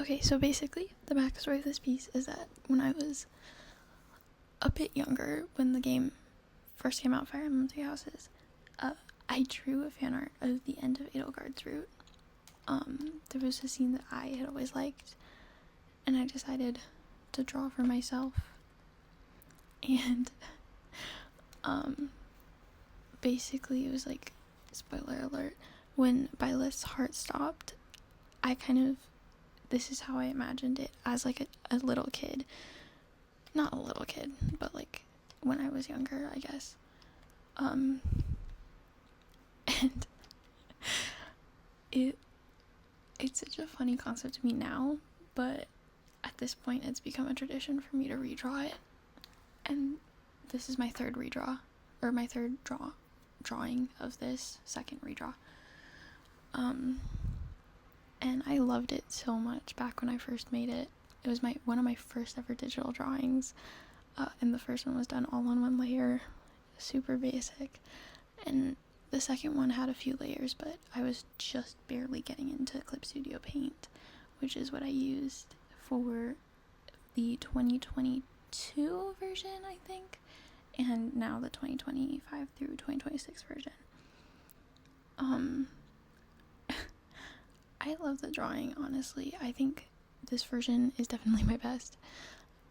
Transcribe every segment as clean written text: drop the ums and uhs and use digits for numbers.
Okay, so basically, the backstory of this piece is that when I was a bit younger, when the game first came out, Fire Emblem Three Houses, I drew a fan art of the end of Edelgard's route. There was a scene that I had always liked, and I decided to draw for myself. And basically it was like, spoiler alert, when Byleth's heart stopped, this is how I imagined it as like a little kid. Not a little kid, but like when I was younger, I guess. And it's such a funny concept to me now, but at this point it's become a tradition for me to redraw it. And this is my third redraw, or my third drawing of this second redraw. And I loved it so much back when I first made it. It was one of my first ever digital drawings, and the first one was done all on one layer, super basic, and the second one had a few layers, but I was just barely getting into Clip Studio Paint, which is what I used for the 2022 version, I think, and now the 2025 through 2026 version. I love the drawing, honestly. I think this version is definitely my best.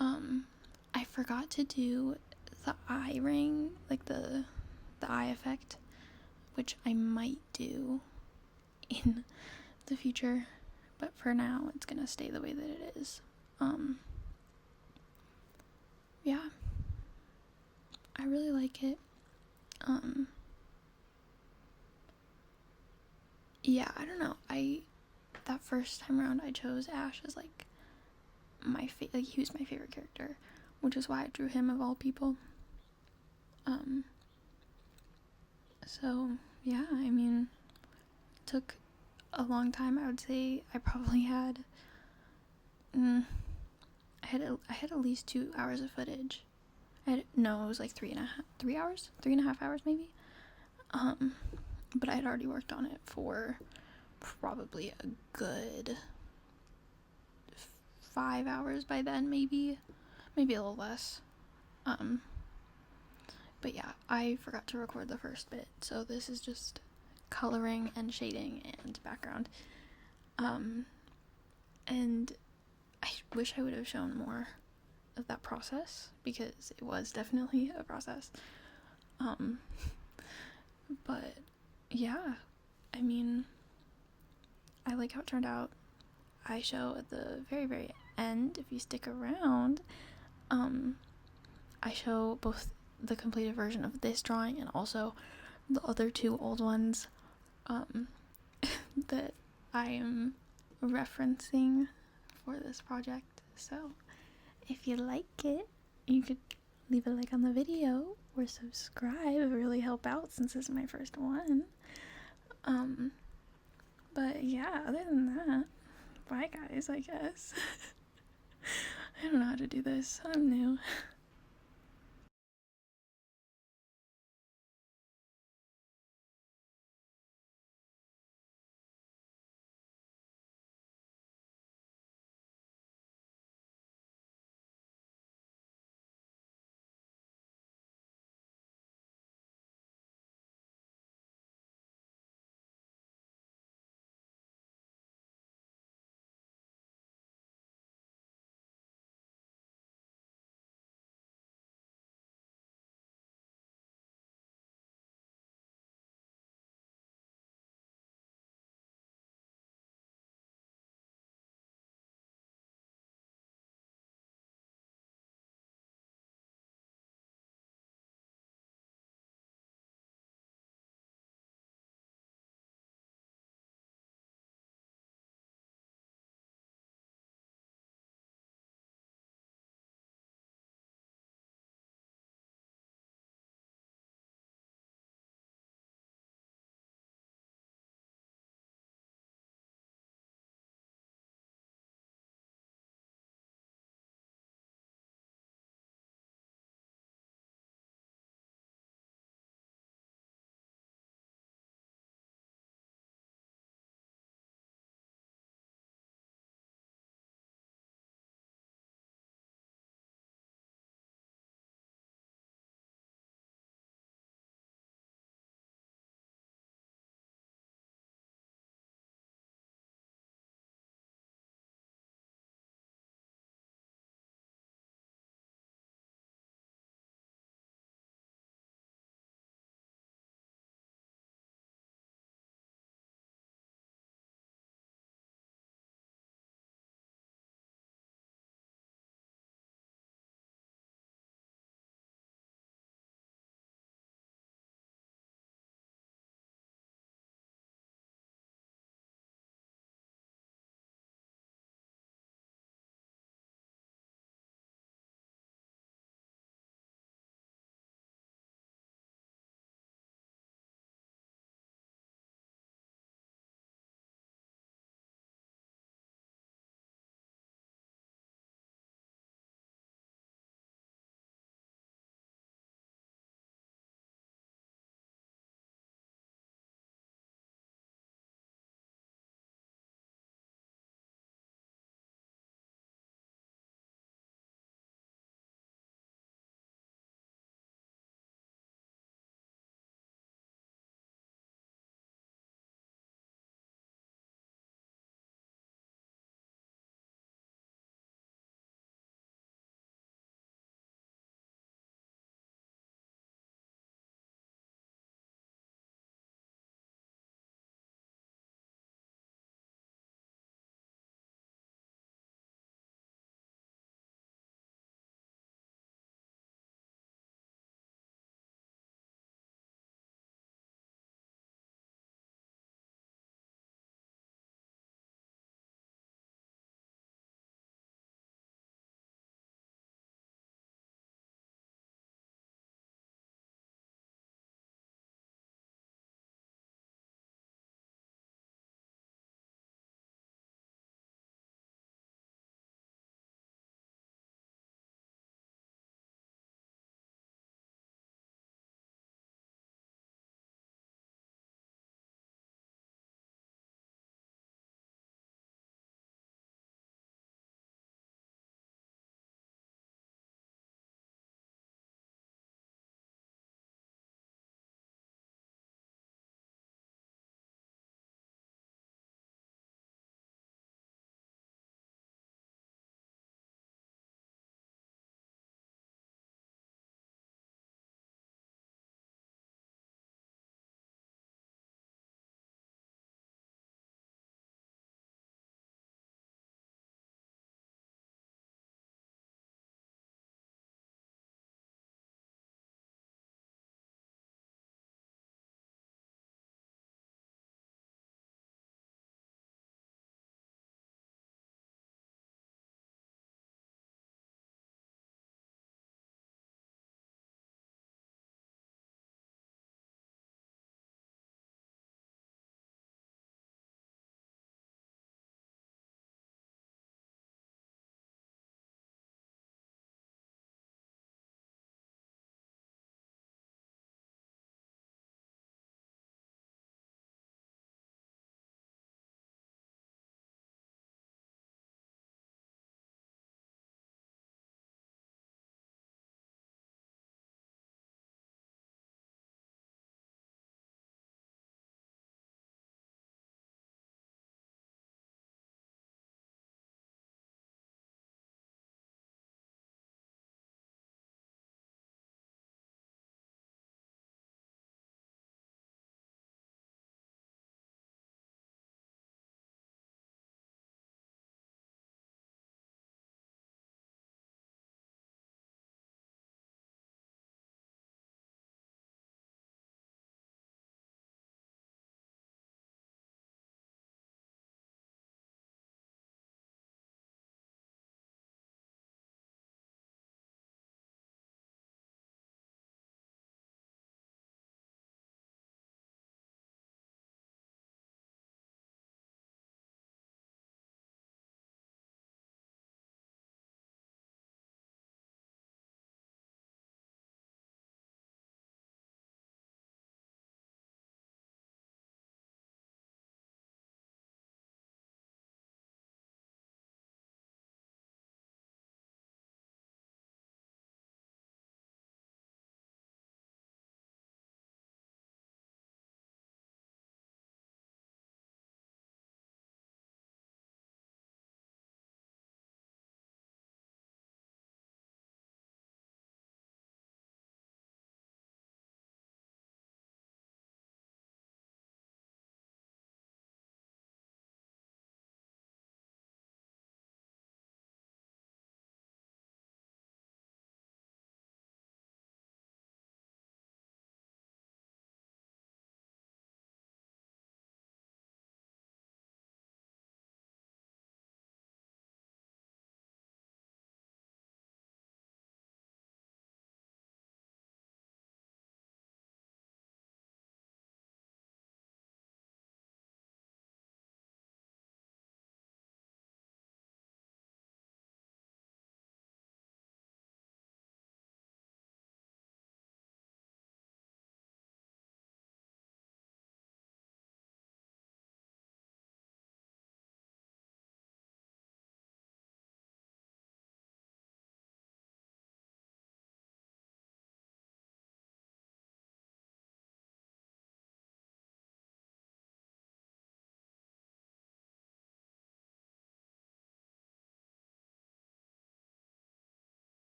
I forgot to do the eye ring, like the eye effect, which I might do in the future, but for now it's gonna stay the way that it is. Yeah, I really like it. Yeah, I don't know, that first time around I chose Ash as like he was my favorite character, which is why I drew him of all people. So yeah, I mean, it took a long time. I would say I probably had I had at least 2 hours of footage. It was like 3.5 hours maybe. But I had already worked on it for probably a good 5 hours by then, maybe a little less. But yeah, I forgot to record the first bit, so this is just coloring and shading and background. And I wish I would have shown more of that process, because it was definitely a process. But yeah, I mean, I like how it turned out. I show at the very, very end, if you stick around, I show both the completed version of this drawing and also the other 2 old ones that I am referencing for this project. So if you like it, you could leave a like on the video or subscribe. It would really help out since this is my first one. But yeah, other than that, bye guys, I guess. I don't know how to do this. I'm new.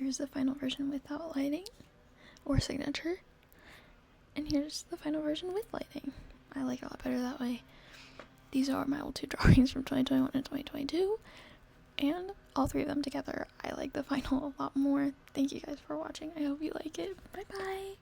here's the final version without lighting or signature, and here's the final version with lighting. I like it a lot better that way. These are my old 2 drawings from 2021 and 2022, and all 3 of them together, I like the final a lot more. Thank you guys for watching. I hope you like it. Bye bye.